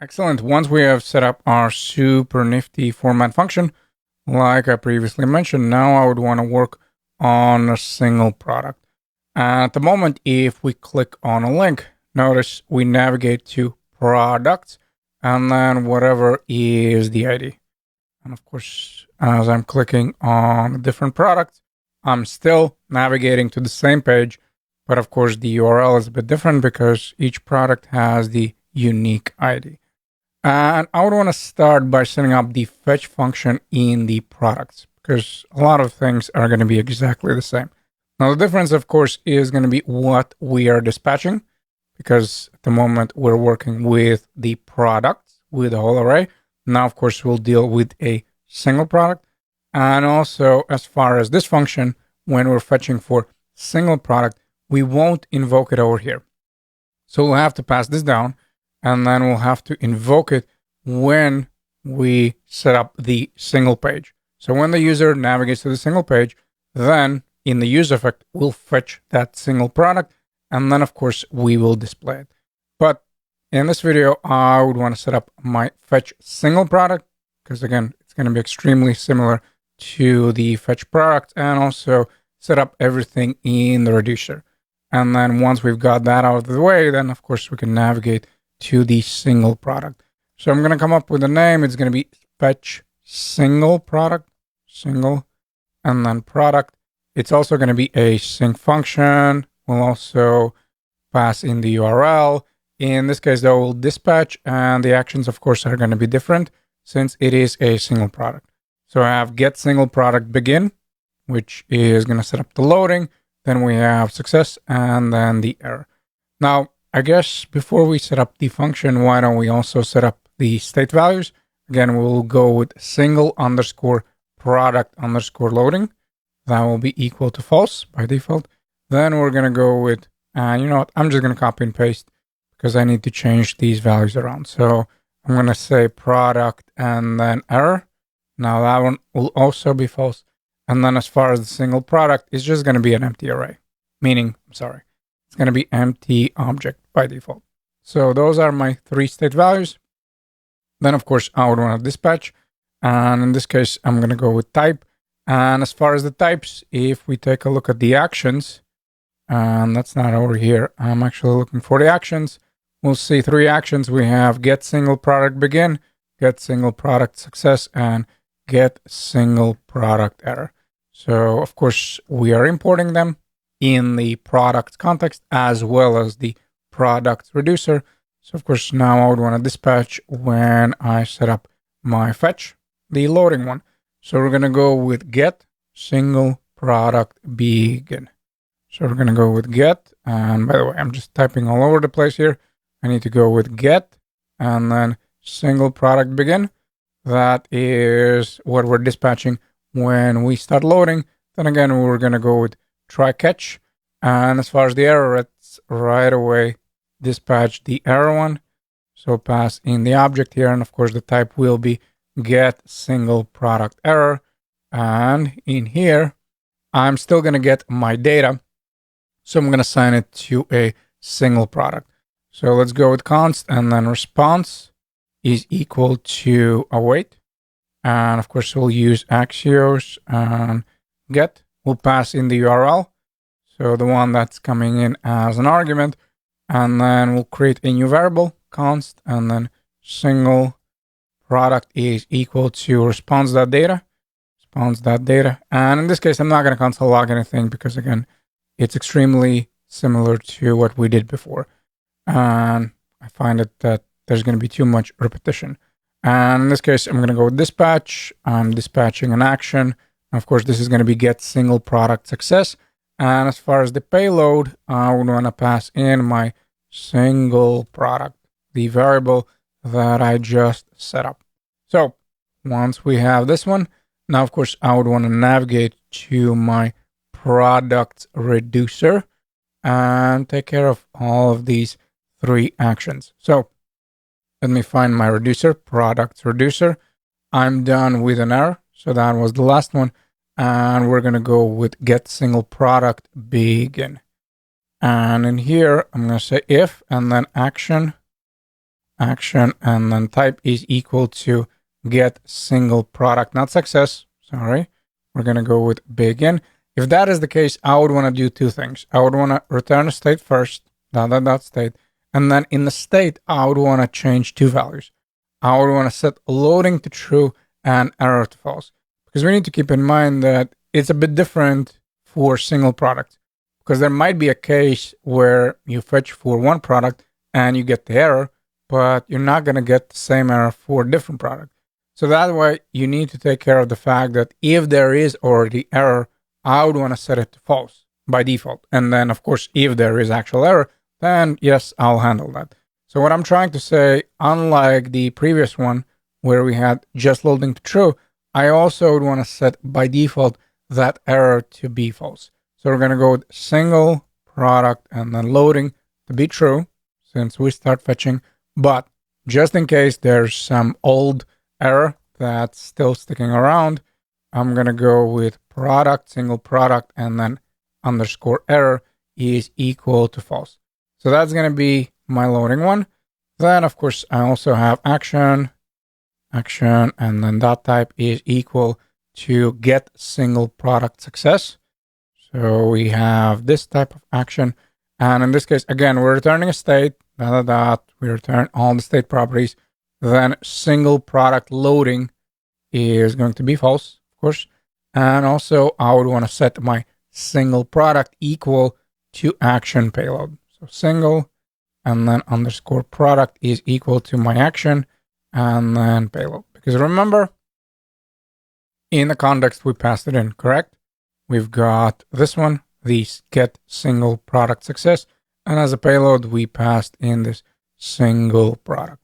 Excellent. Once we have set up our super nifty format function, like I previously mentioned, now I would want to work on a single product. At the moment, if we click on a link, notice we navigate to products and then whatever is the ID. And of course, as I'm clicking on a different product, I'm still navigating to the same page, but of course the URL is a bit different because each product has the unique ID. And I would want to start by setting up the fetch function in the products because a lot of things are going to be exactly the same. Now, the difference, of course, is going to be what we are dispatching because at the moment we're working with the products with the whole array. Now, of course, we'll deal with a single product. And also, as far as this function, when we're fetching for single product, we won't invoke it over here. So we'll have to pass this down and then we'll have to invoke it when we set up the single page. So when the user navigates to the single page, then in the use effect, we'll fetch that single product. And then, of course, we will display it. But in this video, I would want to set up my fetch single product because, again, it's going to be extremely similar to the fetch product and also set up everything in the reducer. And then once we've got that out of the way, then, of course, we can navigate to the single product. So I'm going to come up with a name. It's going to be fetch single product, single, and then product. It's also going to be a sync function. We'll also pass in the URL. In this case, though, we'll dispatch, and the actions, of course, are going to be different since it is a single product. So I have get single product begin, which is going to set up the loading. Then we have success and then the error. Now, I guess before we set up the function, why don't we also set up the state values? Again, we'll go with single underscore product underscore loading. That will be equal to false by default. Then we're going to go with, you know what, I'm just going to copy and paste because I need to change these values around. So I'm going to say product and then error. Now that one will also be false. And then as far as the single product, it's just going to be an empty array, meaning, I'm sorry, it's going to be empty object by default. So those are my three state values. Then, of course, I would want to dispatch. And in this case, I'm going to go with type. And as far as the types, if we take a look at the actions, and that's not over here, I'm actually looking for the actions. We'll see three actions. We have get single product begin, get single product success, and get single product error. So, of course, we are importing them in the product context as well as the product reducer. So, of course, now I would want to dispatch when I set up my fetch, the loading one. So we're going to go with get single product begin. So we're going to go with get. And by the way, I'm just typing all over the place here. I need to go with get and then single product begin. That is what we're dispatching when we start loading. Then again, we're going to go with try catch. And as far as the error, it's right away dispatch the error one. So pass in the object here. And of course, the type will be get single product error. And in here, I'm still going to get my data. So I'm going to assign it to a single product. So let's go with const and then response is equal to await. And of course, we'll use Axios and get. We'll pass in the URL. So the one that's coming in as an argument. And then we'll create a new variable, const, and then single product is equal to response.data. Response.data. And in this case, I'm not going to console log anything because, again, it's extremely similar to what we did before. And I find that there's going to be too much repetition. And in this case, I'm going to go with dispatch. I'm dispatching an action. Of course, this is going to be get single product success. And as far as the payload, I would want to pass in my single product, the variable that I just set up. So once we have this one, now, of course, I would want to navigate to my product reducer and take care of all of these three actions. So let me find my reducer, product reducer. I'm done with an error. So that was the last one. And we're going to go with get single product begin. And in here, I'm going to say if and then action action, and then type is equal to get single product, not success. Sorry, we're gonna go with begin. If that is the case, I would want to do two things. I would want to return a state first, dot state, and then in the state, I would want to change two values. I would want to set loading to true and error to false, because we need to keep in mind that it's a bit different for single products, because there might be a case where you fetch for one product and you get the error, but you're not going to get the same error for a different product. So that way, you need to take care of the fact that if there is already error, I would want to set it to false by default. And then, of course, if there is actual error, then yes, I'll handle that. So what I'm trying to say, unlike the previous one where we had just loading to true, I also would want to set by default that error to be false. So we're going to go with single product and then loading to be true since we start fetching. But just in case there's some old error that's still sticking around, I'm going to go with product, single product, and then underscore error is equal to false. So that's going to be my loading one. Then, of course, I also have action, and then dot type is equal to get single product success. So we have this type of action. And in this case, again, we're returning a state, we return all the state properties. Then single product loading is going to be false, of course. And also I would want to set my single product equal to action payload. So single and then underscore product is equal to my action and then payload. Because remember, in the context we passed it in, correct? We've got this one, the get single product success. And as a payload, we passed in this single product.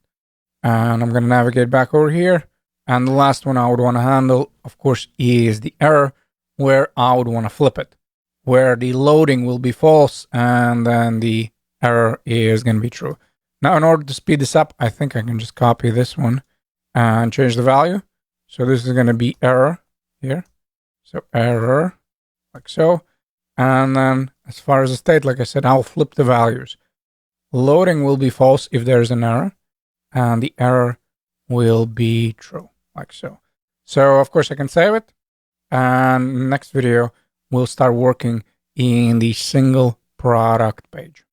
And I'm going to navigate back over here. And the last one I would want to handle, of course, is the error, where I would want to flip it, where the loading will be false and then the error is going to be true. Now, in order to speed this up, I think I can just copy this one and change the value. So this is going to be error here. So error, like so. And then as far as the state, like I said, I'll flip the values. Loading will be false if there's an error, and the error will be true, like so. So, of course, I can save it. And next video, we'll start working in the single product page.